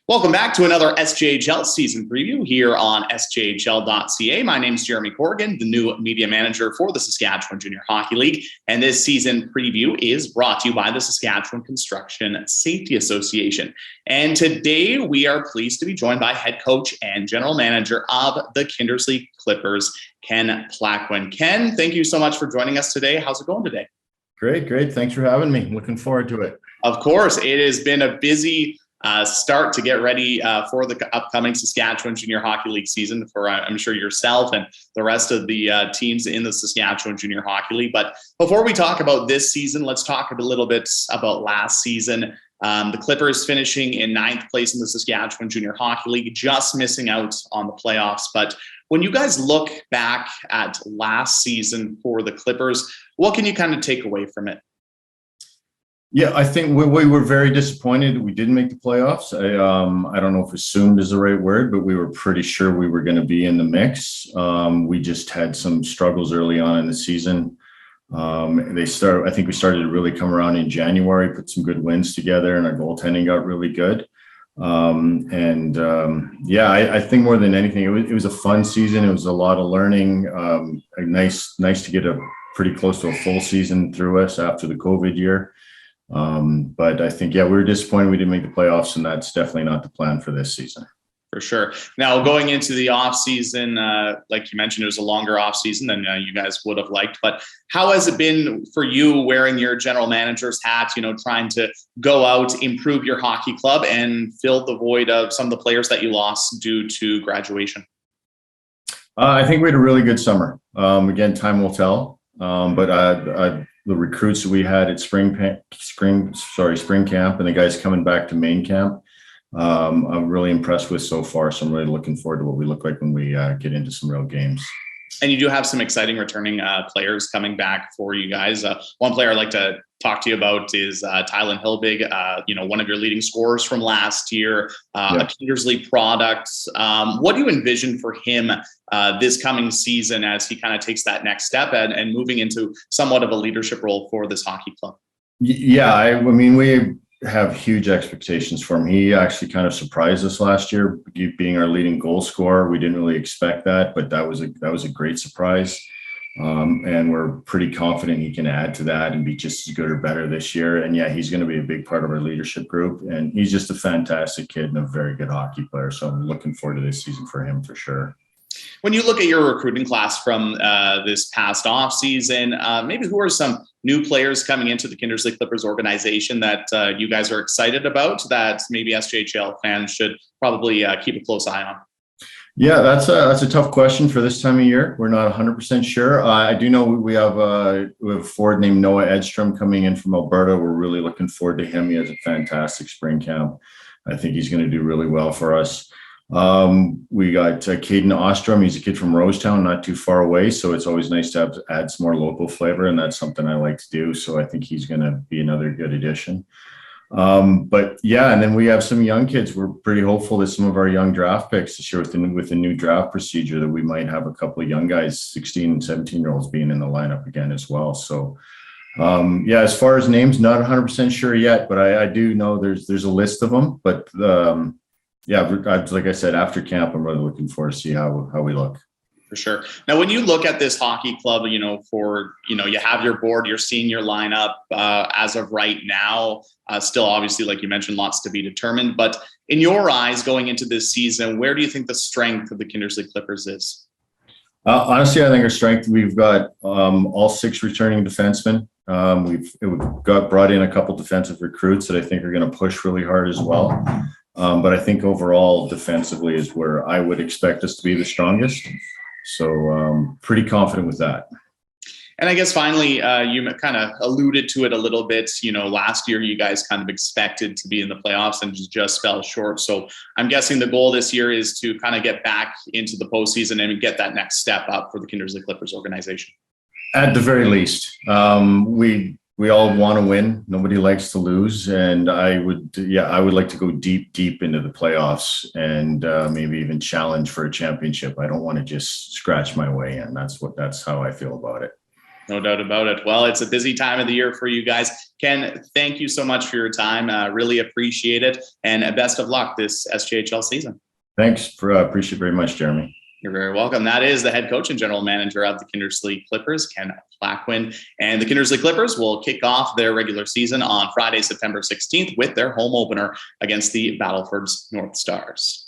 Welcome back to another SJHL season preview here on SJHL.ca. My name is Jeromy Corrigan, the new media manager for the Saskatchewan Junior Hockey League. And this season preview is brought to you by the Saskatchewan Construction Safety Association. And today we are pleased to be joined by head coach and general manager of the Kindersley Klippers, Ken Plaquin. Ken, thank you so much for joining us today. How's it going today? Great. Thanks for having me. Looking forward to it. Of course, it has been a busy start to get ready for the upcoming Saskatchewan Junior Hockey League season for, I'm sure, yourself and the rest of the teams in the Saskatchewan Junior Hockey League. But before we talk about this season, let's talk a little bit about last season. The Clippers finishing in 9th place in the Saskatchewan Junior Hockey League, just missing out on the playoffs. But when you guys look back at last season for the Clippers, what can you kind of take away from it? Yeah, I think we were very disappointed we didn't make the playoffs. I don't know if assumed is the right word, but we were pretty sure we were going to be in the mix. We just had some struggles early on in the season. I think we started to really come around in January, put some good wins together, and our goaltending got really good. I think more than anything, it was a fun season. It was a lot of learning. Nice to get a pretty close to a full season through us after the COVID year. But I think, we were disappointed we didn't make the playoffs, and that's definitely not the plan for this season. For sure. Now, going into the off season, like you mentioned, it was a longer off season than you guys would have liked. But how has it been for you wearing your general manager's hat, trying to go out, improve your hockey club and fill the void of some of the players that you lost due to graduation? I think we had a really good summer. Again, time will tell. But the recruits that we had at spring camp and the guys coming back to main camp, I'm really impressed with so far. So I'm really looking forward to what we look like when we get into some real games. And you do have some exciting returning players coming back for you guys. One player I'd like to talk to you about is Tylen Hilbig, one of your leading scorers from last year, a Kindersley product. What do you envision for him this coming season as he kind of takes that next step and moving into somewhat of a leadership role for this hockey club? Yeah, I mean, we have huge expectations for him. He actually kind of surprised us last year, being our leading goal scorer. We didn't really expect that, but that was a great surprise. And we're pretty confident he can add to that and be just as good or better this year. And he's going to be a big part of our leadership group. And he's just a fantastic kid and a very good hockey player. So I'm looking forward to this season for him for sure. When you look at your recruiting class from this past off season, maybe who are some new players coming into the Kindersley Klippers organization that you guys are excited about that maybe SJHL fans should probably keep a close eye on? Yeah, that's a tough question for this time of year. We're not 100% sure. I do know we have a forward named Noah Edstrom coming in from Alberta. We're really looking forward to him. He has a fantastic spring camp. I think he's going to do really well for us. We got Caden Ostrom. He's a kid from Rosetown, not too far away. So it's always nice to add some more local flavor, and that's something I like to do. So I think he's going to be another good addition. And then we have some young kids. We're pretty hopeful that some of our young draft picks this year with the new draft procedure that we might have a couple of young guys, 16 and 17-year-olds being in the lineup again as well. So as far as names, not 100% sure yet, but I do know there's a list of them. But like I said, after camp, I'm really looking forward to see how we look. For sure. Now, when you look at this hockey club, you have your board, your senior lineup as of right now, still obviously, like you mentioned, lots to be determined. But in your eyes, going into this season, where do you think the strength of the Kindersley Klippers is? Honestly, I think our strength, we've got all 6 returning defensemen. We've got brought in a couple defensive recruits that I think are going to push really hard as well. But I think overall defensively is where I would expect us to be the strongest. So pretty confident with that. And I guess finally, you kind of alluded to it a little bit. Last year you guys kind of expected to be in the playoffs and just fell short. So I'm guessing the goal this year is to kind of get back into the postseason and get that next step up for the Kindersley Klippers organization. At the very least, we all want to win. Nobody likes to lose. And I would like to go deep into the playoffs and maybe even challenge for a championship. I don't want to just scratch my way in. That's how I feel about it. No doubt about it. Well, it's a busy time of the year for you guys. Ken, thank you so much for your time. Really appreciate it. And best of luck this SJHL season. Thanks. Appreciate it very much, Jeromy. You're very welcome. That is the head coach and general manager of the Kindersley Klippers, Ken Plaquin. And the Kindersley Klippers will kick off their regular season on Friday, September 16th with their home opener against the Battleford's North Stars.